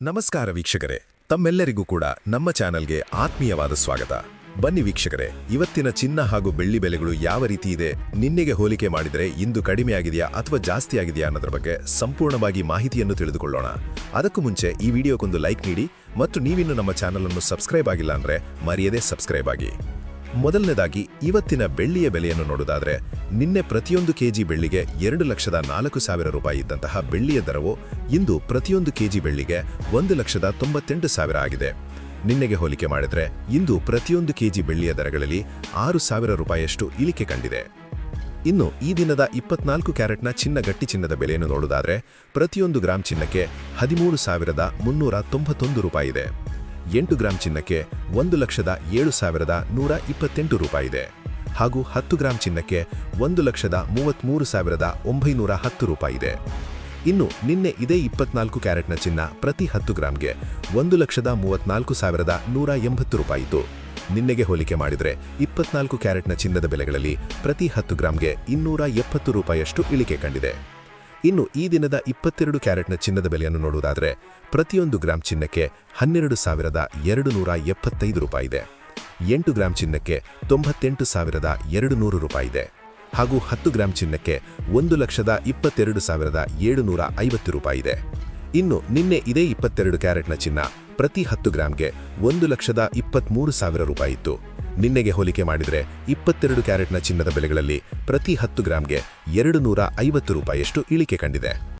ನಮಸ್ಕಾರ ವೀಕ್ಷಕರೇ, ತಮ್ಮೆಲ್ಲರಿಗೂ ಕೂಡ ನಮ್ಮ ಚಾನೆಲ್ಗೆ ಆತ್ಮೀಯವಾದ ಸ್ವಾಗತ. ಬನ್ನಿ ವೀಕ್ಷಕರೇ, ಇವತ್ತಿನ ಚಿನ್ನ ಹಾಗೂ ಬೆಳ್ಳಿ ಬೆಲೆಗಳು ಯಾವ ರೀತಿ ಇದೆ, ನಿನ್ನೆಗೆ ಹೋಲಿಕೆ ಮಾಡಿದರೆ ಇಂದು ಕಡಿಮೆಯಾಗಿದೆಯಾ ಅಥವಾ ಜಾಸ್ತಿ ಆಗಿದೆಯಾ ಅನ್ನೋದ್ರ ಬಗ್ಗೆ ಸಂಪೂರ್ಣವಾಗಿ ಮಾಹಿತಿಯನ್ನು ತಿಳಿದುಕೊಳ್ಳೋಣ. ಅದಕ್ಕೂ ಮುಂಚೆ ಈ ವಿಡಿಯೋಕ್ಕೊಂದು ಲೈಕ್ ನೀಡಿ ಮತ್ತು ನೀವಿನ್ನು ನಮ್ಮ ಚಾನೆಲ್ ಅನ್ನು ಸಬ್ಸ್ಕ್ರೈಬ್ ಆಗಿಲ್ಲ ಅಂದ್ರೆ ಮರೆಯದೇ ಸಬ್ಸ್ಕ್ರೈಬ್ ಆಗಿ. ಮೊದಲನೇದಾಗಿ ಇವತ್ತಿನ ಬೆಳ್ಳಿಯ ಬೆಲೆಯನ್ನು ನೋಡುವುದಾದರೆ, ನಿನ್ನೆ ಪ್ರತಿಯೊಂದು ಕೆಜಿ ಬೆಳ್ಳಿಗೆ 2,04,000 ರೂಪಾಯಿ ಇದ್ದಂತಹ ಬೆಳ್ಳಿಯ ದರವು ಇಂದು ಪ್ರತಿಯೊಂದು ಕೆಜಿ ಬೆಳ್ಳಿಗೆ 1,98,000 ಆಗಿದೆ. ನಿನ್ನೆಗೆ ಹೋಲಿಕೆ ಮಾಡಿದರೆ ಇಂದು ಪ್ರತಿಯೊಂದು ಕೆಜಿ ಬೆಳ್ಳಿಯ ದರಗಳಲ್ಲಿ 6,000 ರೂಪಾಯಿಯಷ್ಟು ಇಳಿಕೆ ಕಂಡಿದೆ. ಇನ್ನು ಈ ದಿನದ 24 ಕ್ಯಾರೆಟ್ನ ಚಿನ್ನ ಗಟ್ಟಿ ಚಿನ್ನದ ಬೆಲೆಯನ್ನು ನೋಡುವುದಾದರೆ, ಪ್ರತಿಯೊಂದು ಗ್ರಾಂ ಚಿನ್ನಕ್ಕೆ 13,391 ರೂಪಾಯಿ ಇದೆ. 8 ಗ್ರಾಂ ಚಿನ್ನಕ್ಕೆ 1,07,128 ರೂಪಾಯಿ ಇದೆ ಹಾಗೂ 10 ಗ್ರಾಂ ಚಿನ್ನಕ್ಕೆ 1,33,910 ರೂಪಾಯಿ ಇದೆ. ಇನ್ನು ನಿನ್ನೆ ಇದೇ 24 ಕ್ಯಾರೆಟ್ನ ಚಿನ್ನ ಪ್ರತಿ 10 ಗ್ರಾಂಗೆ 1,34,180 ರೂಪಾಯಿ ಇತ್ತು. ನಿನ್ನೆಗೆ ಹೋಲಿಕೆ ಮಾಡಿದರೆ 24 ಕ್ಯಾರೆಟ್ನ ಚಿನ್ನದ ಬೆಲೆಗಳಲ್ಲಿ ಪ್ರತಿ 10 ಗ್ರಾಂಗೆ 270 ರೂಪಾಯಿಯಷ್ಟು ಇಳಿಕೆ ಕಂಡಿದೆ. ಇನ್ನು ಈ ದಿನದ 22 ಕ್ಯಾರೆಟ್ನ ಚಿನ್ನದ ಬೆಲೆಯನ್ನು ನೋಡುವುದಾದರೆ, ಪ್ರತಿಯೊಂದು ಗ್ರಾಂ ಚಿನ್ನಕ್ಕೆ 12,275 ರೂಪಾಯಿ ಇದೆ. 8 ಗ್ರಾಂ ಚಿನ್ನಕ್ಕೆ 98,200 ರೂಪಾಯಿ ಇದೆ ಹಾಗೂ 10 ಗ್ರಾಂ ಚಿನ್ನಕ್ಕೆ 1,22,750 ರೂಪಾಯಿ ಇದೆ. ಇನ್ನು ನಿನ್ನೆ ಇದೇ 22 ಕ್ಯಾರೆಟ್ನ ಚಿನ್ನ ಪ್ರತಿ 10 ಗ್ರಾಂಗೆ 1,23,000 ರೂಪಾಯಿ ಇತ್ತು. ನಿನ್ನೆಗೆ ಹೋಲಿಕೆ ಮಾಡಿದರೆ 22 ಕ್ಯಾರೆಟ್ನ ಚಿನ್ನದ ಬೆಲೆಗಳಲ್ಲಿ ಪ್ರತಿ 10 ಗ್ರಾಂಗೆ 250 ರೂಪಾಯಿಯಷ್ಟು ಇಳಿಕೆ ಕಂಡಿದೆ.